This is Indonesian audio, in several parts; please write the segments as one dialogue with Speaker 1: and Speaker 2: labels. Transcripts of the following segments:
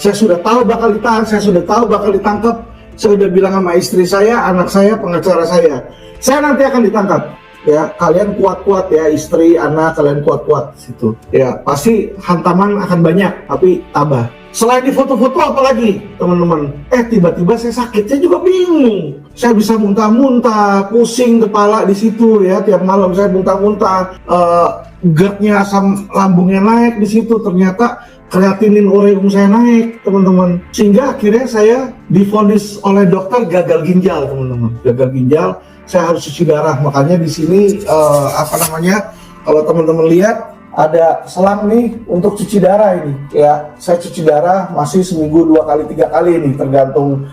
Speaker 1: Saya sudah tahu bakal ditahan, saya sudah tahu bakal ditangkap. Saya sudah bilang sama istri saya, anak saya, pengacara saya nanti akan ditangkap. Ya, kalian kuat-kuat ya, istri, anak, kalian kuat-kuat situ. Ya, pasti hantaman akan banyak, tapi tabah. Selain di foto-foto apalagi, teman-teman? Tiba-tiba saya sakit, saya juga bingung. Saya bisa muntah-muntah, pusing kepala di situ ya, tiap malam saya muntah-muntah. GERD-nya, asam lambungnya naik di situ. Ternyata kreatinin ureum saya naik, teman-teman. Sehingga akhirnya saya divonis oleh dokter gagal ginjal, teman-teman. Gagal ginjal, saya harus cuci darah. Makanya di sini kalau teman-teman lihat ada selang nih untuk cuci darah ini. Ya, saya cuci darah masih seminggu 2 kali 3 kali ini, tergantung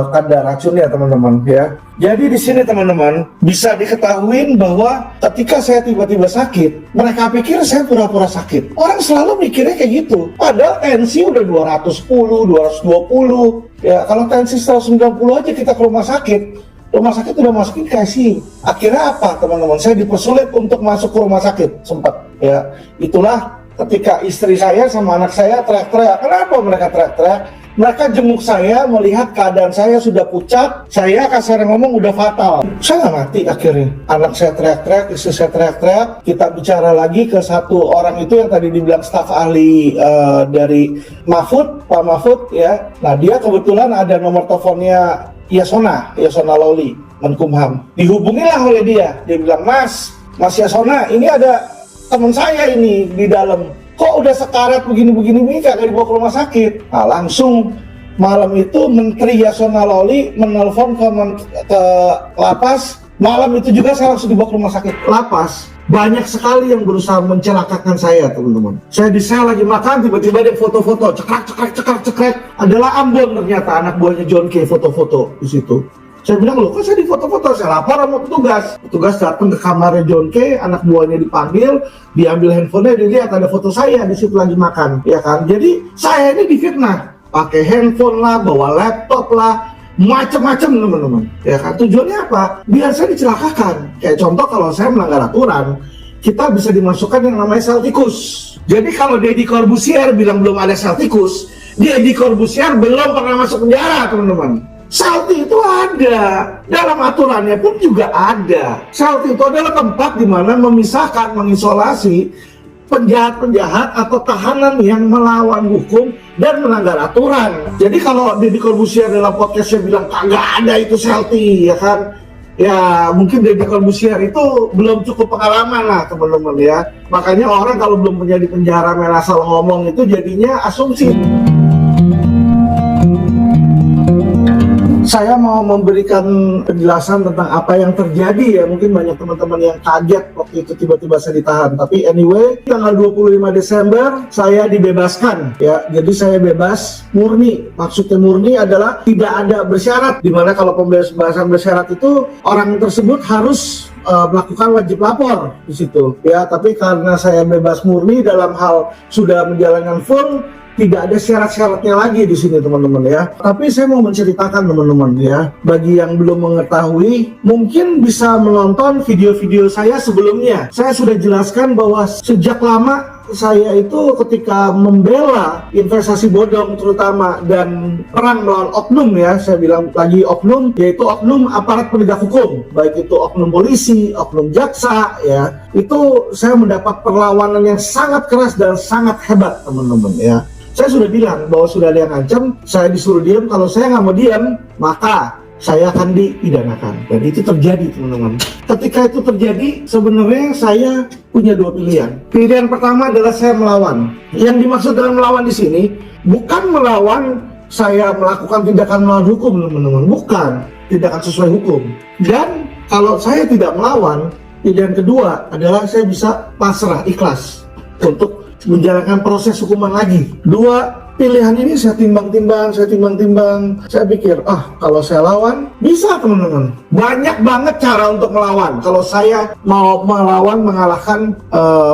Speaker 1: kadar racunnya, teman-teman ya. Jadi di sini teman-teman bisa diketahui bahwa ketika saya tiba-tiba sakit, mereka pikir saya pura-pura sakit. Orang selalu mikirnya kayak gitu. Padahal tensi udah 210, 220. Ya, kalau tensi 190 aja kita ke rumah sakit. Rumah sakit udah masukin ke ICU. Akhirnya apa, teman-teman? Saya dipersulit untuk masuk ke rumah sakit, sempat. Ya, itulah ketika istri saya sama anak saya teriak-teriak. Kenapa mereka teriak-teriak? Mereka jenguk saya, melihat keadaan saya sudah pucat. Saya kasar ngomong udah fatal. Saya nggak mati akhirnya. Anak saya teriak-teriak, istri saya teriak-teriak. Kita bicara lagi ke satu orang itu yang tadi dibilang staf ahli dari Mahfud, Pak Mahfud ya. Nah, dia kebetulan ada nomor teleponnya Yasona Lawli, Menkumham. Dihubungilah oleh dia. Dia bilang, Mas Yasona, ini ada teman saya ini di dalam. Kok udah sekarat begini-begini kagak dibawa ke rumah sakit? Nah, langsung malam itu Menteri Yasona Lawli menelpon ke lapas. Malam itu juga saya langsung dibawa ke rumah sakit. Lapas banyak sekali yang berusaha mencelakakan saya, teman-teman. Saya di sel lagi makan, tiba-tiba dia foto-foto, cekrek. Adalah Ambon ternyata, anak buahnya John K. foto-foto di situ. Saya bilang, loh kok saya di foto-foto? Saya lapor sama petugas. Petugas datang ke kamarnya John K, anak buahnya dipanggil, diambil handphonenya, dilihat ada foto saya di situ lagi makan, ya kan? Jadi saya ini difitnah, pakai handphone lah, bawa laptop lah, macam-macam, teman-teman, ya kan? Tujuannya apa? Biar saya dicelakakan. Kayak contoh kalau saya melanggar aturan, kita bisa dimasukkan yang namanya sel tikus. Jadi kalau Deddy Corbuzier bilang belum ada sel tikus, Deddy Corbuzier belum pernah masuk penjara, teman-teman. Salti itu ada, dalam aturannya pun juga ada. Salti itu adalah tempat di mana memisahkan, mengisolasi penjahat-penjahat atau tahanan yang melawan hukum dan melanggar aturan. Jadi kalau Deddy Corbuzier dalam podcastnya bilang kagak ada itu Salti, ya kan? Ya mungkin Deddy Corbuzier itu belum cukup pengalaman lah, teman-teman ya. Makanya orang kalau belum punya di penjara main asal ngomong itu jadinya asumsi. Saya mau memberikan penjelasan tentang apa yang terjadi ya. Mungkin banyak teman-teman yang kaget waktu itu tiba-tiba saya ditahan. Tapi anyway, tanggal 25 Desember saya dibebaskan ya. Jadi saya bebas murni. Maksudnya murni adalah tidak ada bersyarat. Dimana kalau pembebasan bersyarat itu orang tersebut harus melakukan wajib lapor di situ ya. Tapi karena saya bebas murni dalam hal sudah menjalankan full, tidak ada syarat-syaratnya lagi di sini, teman-teman ya. Tapi saya mau menceritakan, teman-teman ya, bagi yang belum mengetahui, mungkin bisa menonton video-video saya sebelumnya. Saya sudah jelaskan bahwa sejak lama saya itu ketika membela investasi bodong terutama dan perang melawan oknum ya, saya bilang lagi oknum, yaitu oknum aparat penegak hukum, baik itu oknum polisi, oknum jaksa ya, itu saya mendapat perlawanan yang sangat keras dan sangat hebat, teman-teman ya. Saya sudah bilang bahwa sudah ada yang ngancam, saya disuruh diam. Kalau saya nggak mau diam, maka saya akan dipidanakan. Dan itu terjadi, teman-teman. Ketika itu terjadi, sebenarnya saya punya dua pilihan. Pilihan pertama adalah saya melawan. Yang dimaksud dengan melawan di sini bukan melawan saya melakukan tindakan melawan hukum, teman-teman. Bukan tindakan sesuai hukum. Dan kalau saya tidak melawan, pilihan kedua adalah saya bisa pasrah, ikhlas untuk menjalankan proses hukuman lagi. Dua pilihan ini saya timbang-timbang. Saya pikir, kalau saya lawan, bisa, teman-teman. Banyak banget cara untuk melawan. Kalau saya mau melawan, mengalahkan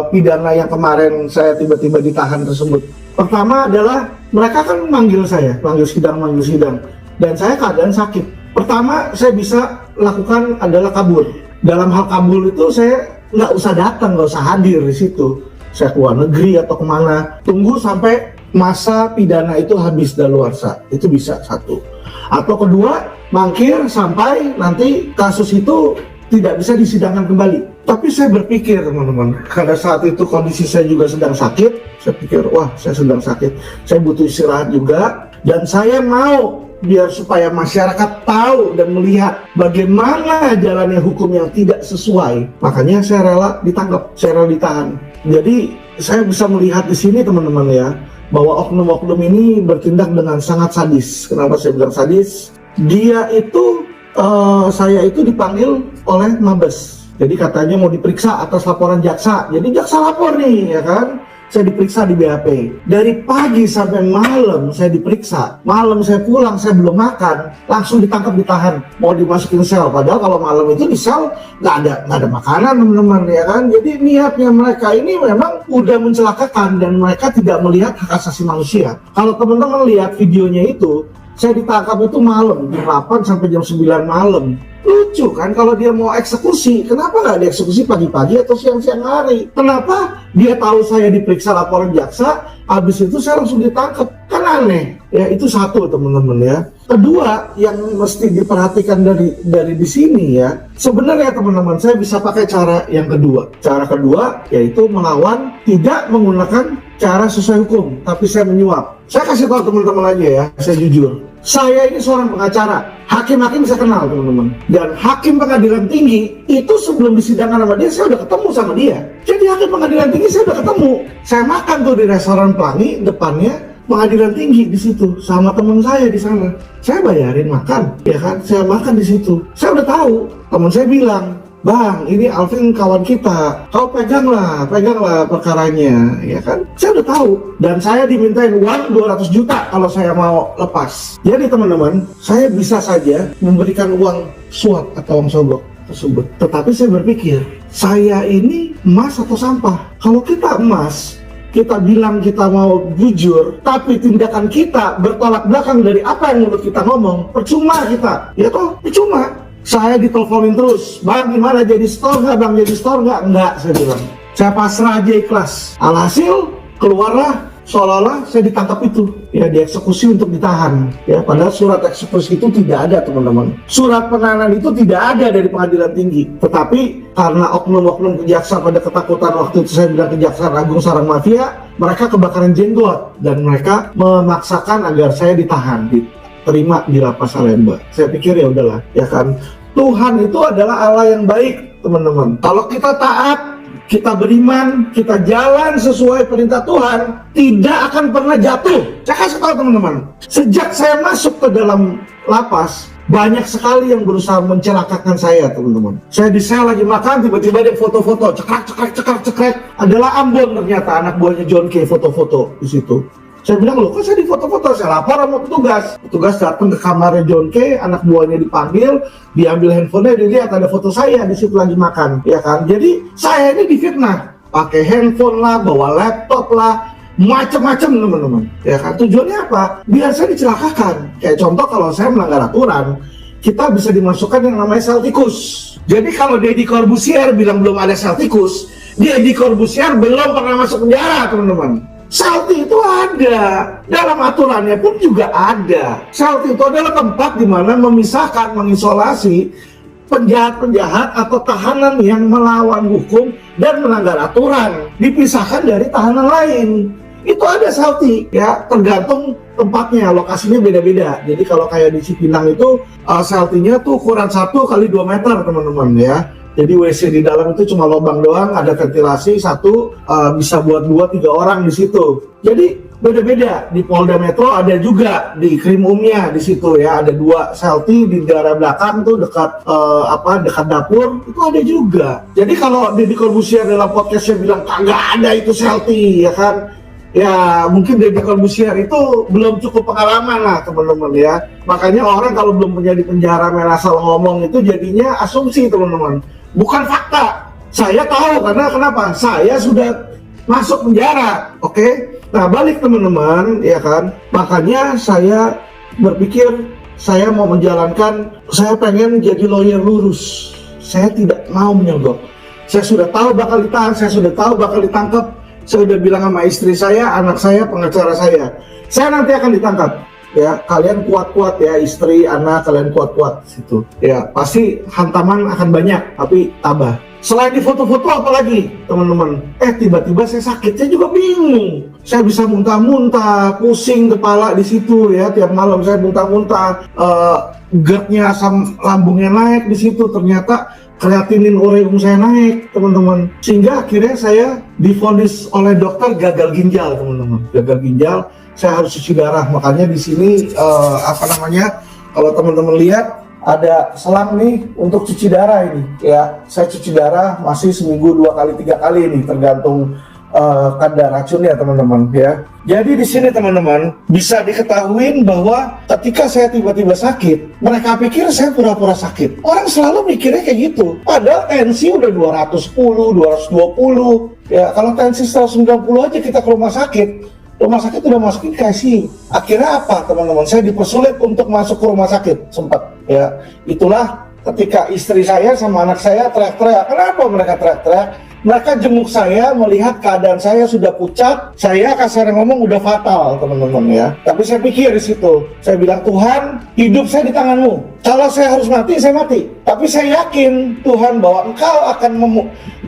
Speaker 1: pidana yang kemarin saya tiba-tiba ditahan tersebut. Pertama adalah, mereka kan manggil saya, manggil sidang. Dan saya keadaan sakit. Pertama, saya bisa lakukan adalah kabur. Dalam hal kabur itu, saya nggak usah datang, nggak usah hadir di situ. Saya keluar negeri atau kemana, tunggu sampai masa pidana itu habis daluarsa, itu bisa satu. Atau kedua, mangkir sampai nanti kasus itu tidak bisa disidangkan kembali. Tapi saya berpikir teman-teman, pada saat itu kondisi saya juga sedang sakit. Saya pikir, wah saya sedang sakit, saya butuh istirahat juga. Dan saya mau biar supaya masyarakat tahu dan melihat bagaimana jalannya hukum yang tidak sesuai. Makanya saya rela ditangkap, saya rela ditahan. Jadi saya bisa melihat di sini teman-teman ya, bahwa oknum-oknum ini bertindak dengan sangat sadis. Kenapa saya bilang sadis? Dia itu, saya itu dipanggil oleh Mabes. Jadi katanya mau diperiksa atas laporan jaksa. Jadi jaksa lapor nih, ya kan? Saya diperiksa di BAP. Dari pagi sampai malam saya diperiksa. Malam saya pulang, saya belum makan, langsung ditangkap, ditahan, mau dimasukin sel. Padahal kalau malam itu di sel nggak ada makanan teman-teman, ya kan? Jadi niatnya mereka ini memang udah mencelakakan dan mereka tidak melihat hak asasi manusia. Kalau teman-teman lihat videonya itu, saya ditangkap itu malam, jam 8 sampai jam 9 malam. Lucu kan kalau dia mau eksekusi, kenapa nggak dieksekusi pagi-pagi atau siang-siang hari? Kenapa dia tahu saya diperiksa laporan jaksa, habis itu saya langsung ditangkap? Kan aneh. Ya itu satu teman-teman ya. Kedua yang mesti diperhatikan dari di sini ya, sebenarnya teman-teman saya bisa pakai cara yang kedua. Cara kedua yaitu melawan tidak menggunakan cara sesuai hukum, tapi saya menyuap. Saya kasih tahu teman-teman aja ya, saya jujur. Saya ini seorang pengacara, hakim-hakim saya kenal teman-teman. Dan hakim pengadilan tinggi itu sebelum disidangkan sama dia, saya udah ketemu sama dia. Jadi hakim pengadilan tinggi saya udah ketemu. Saya makan tuh di restoran Pelangi, depannya pengadilan tinggi di situ sama teman saya di sana. Saya bayarin makan, ya kan? Saya makan di situ. Saya udah tahu. Teman saya bilang, Bang, ini Alvin kawan kita, kau peganglah perkaranya, ya kan? Saya udah tahu, dan saya dimintain uang 200 juta kalau saya mau lepas. Jadi teman-teman, saya bisa saja memberikan uang suap atau uang sogok tersebut. Tetapi saya berpikir, saya ini emas atau sampah? Kalau kita emas, kita bilang kita mau jujur, tapi tindakan kita bertolak belakang dari apa yang mulut kita ngomong, percuma kita, ya toh, percuma. Saya diteleponin terus, Bang gimana jadi store nggak Bang, jadi store nggak? Enggak, saya bilang. Saya pasrah aja ikhlas. Alhasil keluarlah seolah-olah saya ditangkap itu, ya dieksekusi untuk ditahan. Ya padahal surat eksekusi itu tidak ada teman-teman. Surat penahanan itu tidak ada dari pengadilan tinggi. Tetapi karena oknum-oknum kejaksaan pada ketakutan waktu itu saya bilang Kejaksaan Agung sarang mafia, mereka kebakaran jenggot dan mereka memaksakan agar saya ditahan. Terima di lapas Salemba. Saya pikir ya udahlah, ya kan. Tuhan itu adalah Allah yang baik, teman-teman. Kalau kita taat, kita beriman, kita jalan sesuai perintah Tuhan, tidak akan pernah jatuh. Saya kasih tahu teman-teman, sejak saya masuk ke dalam lapas, banyak sekali yang berusaha mencelakakan saya, teman-teman. Saya di sel lagi makan, tiba-tiba ada foto-foto, cekrek. Adalah Ambon ternyata, anak buahnya John K. foto-foto di situ. Saya bilang, loh kok saya di foto-foto? Saya lapor sama petugas. Petugas datang ke kamarnya John K, anak buahnya dipanggil, diambil handphonenya, dilihat ada foto saya di situ lagi makan, ya kan? Jadi saya ini difitnah, pakai handphone lah, bawa laptop lah, macam-macam teman-teman, ya kan? Tujuannya apa? Biar saya dicelakakan. Kayak contoh kalau saya melanggar aturan, kita bisa dimasukkan yang namanya sel tikus. Jadi kalau Deddy Corbuzier bilang belum ada sel tikus, Deddy Corbuzier belum pernah masuk penjara, teman-teman. Salti itu ada, dalam aturannya pun juga ada. Salti itu adalah tempat di mana memisahkan, mengisolasi penjahat-penjahat atau tahanan yang melawan hukum dan melanggar aturan, dipisahkan dari tahanan lain. Itu ada Salti, ya tergantung tempatnya, lokasinya beda-beda. Jadi kalau kayak di Cipinang itu, Saltinya tuh ukuran 1 kali 2 meter teman-teman ya. Jadi WC di dalam itu cuma lubang doang, ada ventilasi satu, bisa buat 2-3 orang di situ. Jadi beda-beda. Di Polda Metro ada juga di Krimumnya di situ ya, ada 2 selti di daerah belakang tuh dekat dekat dapur itu ada juga. Jadi kalau Deddy Corbuzier dalam podcastnya bilang kagak ada itu selti, ya kan? Ya mungkin Deddy Corbuzier itu belum cukup pengalaman lah teman-teman ya. Makanya orang kalau belum punya di penjara main asal ngomong itu jadinya asumsi teman-teman. Bukan fakta. Saya tahu karena kenapa? Saya sudah masuk penjara, oke? Nah balik teman-teman, ya kan? Makanya saya berpikir saya mau menjalankan, saya pengen jadi lawyer lurus. Saya tidak mau menyogok. Saya sudah tahu bakal ditahan, saya sudah tahu bakal ditangkap. Saya udah bilang sama istri saya, anak saya, pengacara saya nanti akan ditangkap. Ya, kalian kuat-kuat ya, istri, anak, kalian kuat-kuat situ. Ya, pasti hantaman akan banyak, tapi tabah. Selain di foto-foto apalagi, teman-teman? Tiba-tiba saya sakit, saya juga bingung. Saya bisa muntah-muntah, pusing kepala di situ ya, tiap malam saya muntah-muntah, GERD-nya, asam lambungnya naik di situ. Ternyata kreatinin ureum saya naik, teman-teman. Sehingga akhirnya saya divonis oleh dokter gagal ginjal, teman-teman. Gagal ginjal, saya harus cuci darah. Makanya di sini kalau teman-teman lihat ada selang nih untuk cuci darah ini ya. Saya cuci darah masih seminggu 2 kali 3 kali ini, tergantung kadar racunnya, teman-teman ya. Jadi di sini, teman-teman, bisa diketahui bahwa ketika saya tiba-tiba sakit, mereka pikir saya pura-pura sakit. Orang selalu mikirnya kayak gitu. Padahal tensi udah 210, 220 ya. Kalau tensi 190 aja kita ke rumah sakit udah masukin ke ICU. Akhirnya apa, teman-teman? Saya dipersulit untuk masuk ke rumah sakit, sempat ya. Itulah ketika istri saya sama anak saya teriak-teriak. Kenapa mereka teriak-teriak? Mereka jenguk saya, melihat keadaan saya sudah pucat. Saya kasar ngomong udah fatal, teman-teman ya. Tapi saya pikir di situ, saya bilang, Tuhan, hidup saya di tanganmu. Kalau saya harus mati, saya mati. Tapi saya yakin Tuhan bahwa Engkau akan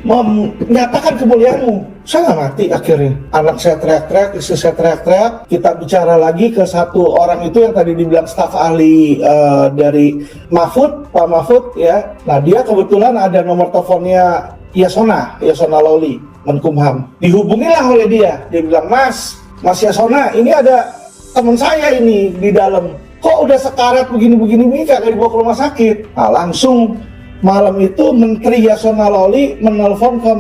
Speaker 1: menyatakan kemuliaan-Mu. Saya nggak mati akhirnya. Anak saya teriak-teriak, istri saya teriak-teriak. Kita bicara lagi ke satu orang itu yang tadi dibilang staf ahli dari Mahfud, Pak Mahfud ya. Nah, dia kebetulan ada nomor teleponnya Yasona Lawli, Menkumham. Dihubungilah oleh dia. Dia bilang, Mas Yasona, ini ada teman saya ini di dalam. Kok udah sekarat begini-begini, kagak dibawa ke rumah sakit? Nah, langsung malam itu Menteri Yasona Lawli menelpon ke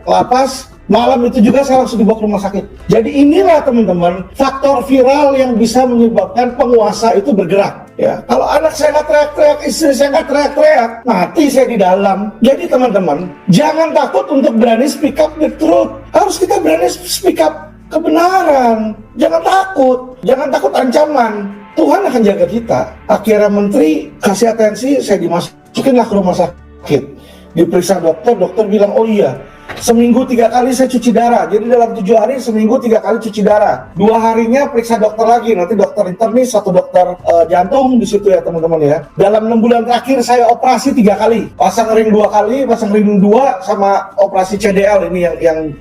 Speaker 1: lapas. Malam itu juga saya langsung dibawa ke rumah sakit. Jadi inilah, teman-teman, faktor viral yang bisa menyebabkan penguasa itu bergerak. Ya, kalau anak saya nggak teriak-teriak, istri saya nggak teriak-teriak, mati saya di dalam. Jadi teman-teman, jangan takut untuk berani speak up the truth. Harus kita berani speak up kebenaran. Jangan takut ancaman. Tuhan akan jaga kita. Akhirnya menteri kasih atensi, saya dimasukinlah ke rumah sakit. Diperiksa dokter bilang, oh iya, seminggu 3 kali saya cuci darah. Jadi dalam 7 hari seminggu 3 kali cuci darah. 2 harinya periksa dokter lagi. Nanti dokter internis, 1 dokter jantung di situ ya, teman-teman ya. Dalam 6 bulan terakhir saya operasi 3 kali. Pasang ring 2 kali, pasang ring 2 sama operasi CDL ini yang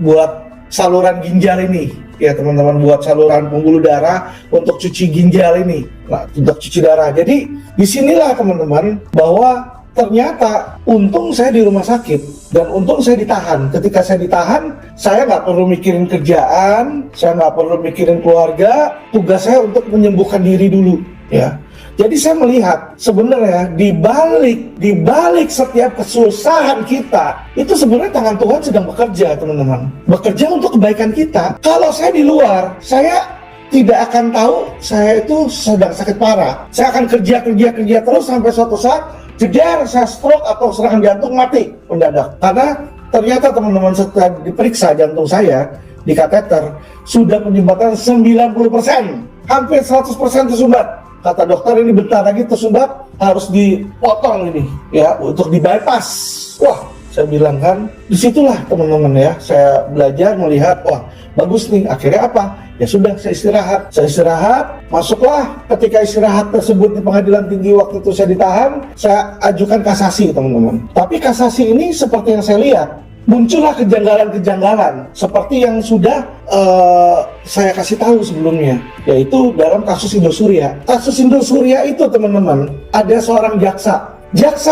Speaker 1: buat saluran ginjal ini. Ya, teman-teman, buat saluran pembuluh darah untuk cuci ginjal ini. Nah, untuk cuci darah. Jadi disinilah, teman-teman, bahwa ternyata untung saya di rumah sakit dan untung saya ditahan. Ketika saya ditahan, saya nggak perlu mikirin kerjaan, saya nggak perlu mikirin keluarga. Tugas saya untuk menyembuhkan diri dulu, ya. Jadi saya melihat sebenarnya di balik setiap kesusahan kita itu sebenarnya tangan Tuhan sedang bekerja, teman-teman. Bekerja untuk kebaikan kita. Kalau saya di luar, saya tidak akan tahu saya itu sedang sakit parah. Saya akan kerja terus sampai suatu saat jedar saya stroke atau serangan jantung, mati mendadak. Karena ternyata, teman-teman, setelah diperiksa jantung saya di kateter sudah penyumbatan 90%, hampir 100% tersumbat. Kata dokter, ini bentar lagi tersumbat, harus dipotong ini ya, untuk di bypass. Wah, saya bilang kan, disitulah, teman-teman ya, saya belajar melihat, wah bagus nih. Akhirnya apa? Ya sudah, saya istirahat, masuklah. Ketika istirahat tersebut di pengadilan tinggi, waktu itu saya ditahan, saya ajukan kasasi, teman-teman. Tapi kasasi ini seperti yang saya lihat, muncullah kejanggalan-kejanggalan seperti yang sudah saya kasih tahu sebelumnya, yaitu dalam kasus Indosuria. Kasus Indosuria itu, teman-teman, ada seorang jaksa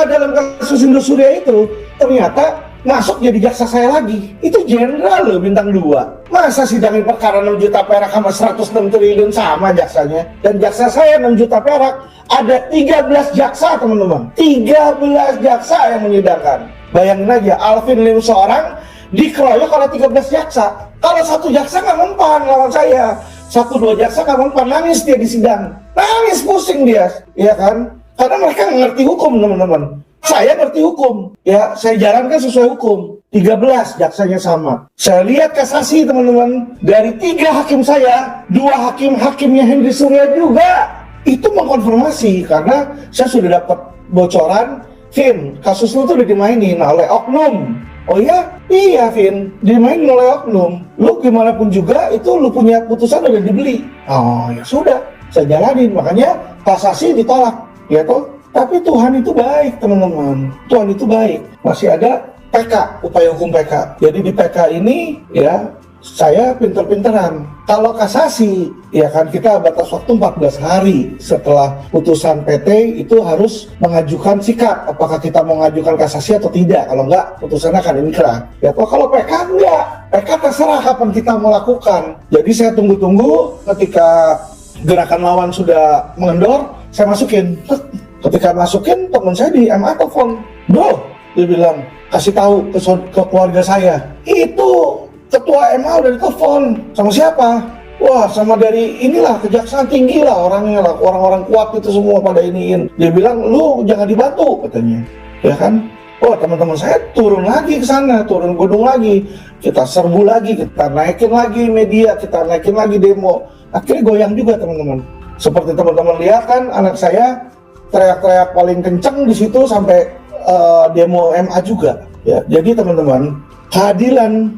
Speaker 1: dalam kasus Indosuria itu ternyata masuk jadi jaksa saya lagi. Itu jenderal loh, bintang 2. Masa sidangin perkara 6 juta perak sama 106 triliun sama jaksanya? Dan jaksa saya 6 juta perak, ada 13 jaksa, teman-teman. 13 jaksa yang menyidangkan. Bayangin aja, Alvin Lim seorang dikeroyok oleh 13 jaksa. Kalau 1 jaksa nggak mempan lawan saya, 1-2 jaksa nggak mempan, nangis dia di sidang. Nangis, pusing dia, ya kan? Karena mereka nggak ngerti hukum, teman-teman. Saya ngerti hukum, ya, saya jalankan sesuai hukum. 13 jaksanya sama. Saya lihat kasasi, teman-teman, dari 3 hakim saya, 2 hakimnya Henry Surya juga. Itu mengkonfirmasi, karena saya sudah dapat bocoran, Vin, kasus lu tuh udah dimainin oleh oknum Oh iya? Iya Vin, dimain oleh oknum. Lu gimana pun juga itu lu punya putusan udah dibeli. Oh ya sudah, saya jalanin. Makanya kasasi ditolak, ya toh. Tapi Tuhan itu baik teman-teman. Tuhan itu baik. Masih ada PK, upaya hukum PK. Jadi di PK ini ya saya pinter-pinteran. Kalau kasasi, ya kan kita batas waktu 14 hari setelah putusan PT itu harus mengajukan sikap. Apakah kita mau mengajukan kasasi atau tidak. Kalau enggak, putusannya akan inkrah. Ya, kalau PK enggak. PK terserah kapan kita mau lakukan. Jadi saya tunggu-tunggu ketika gerakan lawan sudah mengendor, saya masukin. Ketika masukin, teman saya di MA telepon. Bro, dia bilang, kasih tahu ke keluarga saya. Itu ketua MA udah ditelepon. Sama siapa? Wah, sama dari inilah kejaksaan tinggi lah orangnya lah, orang-orang kuat itu semua pada iniin. Dia bilang, lu jangan dibantu katanya, ya kan? Oh, teman-teman saya turun lagi ke sana, turun gunung lagi, kita serbu lagi, kita naikin lagi media, kita naikin lagi demo. Akhirnya goyang juga teman-teman. Seperti teman-teman lihat kan, anak saya teriak-teriak paling kenceng di situ sampai demo MA juga. Ya, jadi teman-teman, keadilan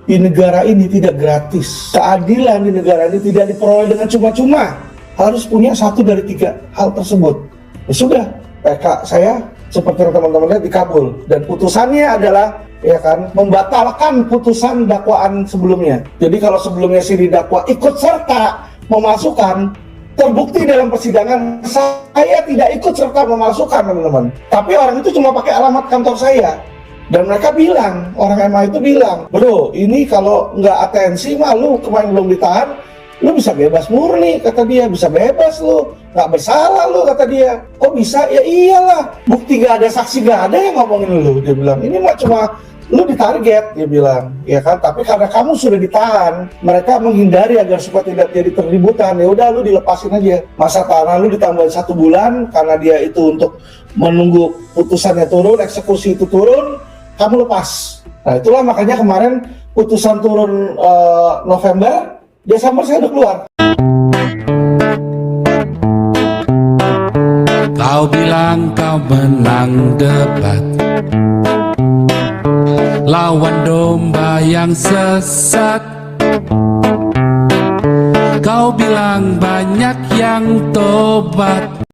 Speaker 1: di negara ini tidak gratis. Keadilan di negara ini tidak diperoleh dengan cuma-cuma. Harus punya satu dari 3 hal tersebut. Ya sudah, PK saya seperti teman-teman lihat dikabul. Dan putusannya adalah ya kan membatalkan putusan dakwaan sebelumnya. Jadi kalau sebelumnya si didakwa ikut serta memasukkan, terbukti dalam persidangan saya tidak ikut serta memasukkan teman-teman. Tapi orang itu cuma pakai alamat kantor saya. Dan mereka bilang, orang MA itu bilang, bro, ini kalau nggak atensi mah lu kemarin belum ditahan, lu bisa bebas murni, kata dia, bisa bebas lu, nggak bersalah lu, kata dia. Oh bisa? Ya iyalah, bukti nggak ada, saksi nggak ada yang ngomongin lu, dia bilang. Ini mah cuma lu ditarget, dia bilang, ya kan? Tapi karena kamu sudah ditahan, mereka menghindari agar supaya tidak jadi terlibutan. Ya udah, lu dilepasin aja. Masa tahanan lu ditambah 1 bulan karena dia itu untuk menunggu putusannya turun, eksekusi itu turun. Kamu lepas. Nah itulah makanya kemarin putusan turun November, Desember saya udah keluar.
Speaker 2: Kau bilang kau menang debat, lawan domba yang sesat. Kau bilang banyak yang tobat,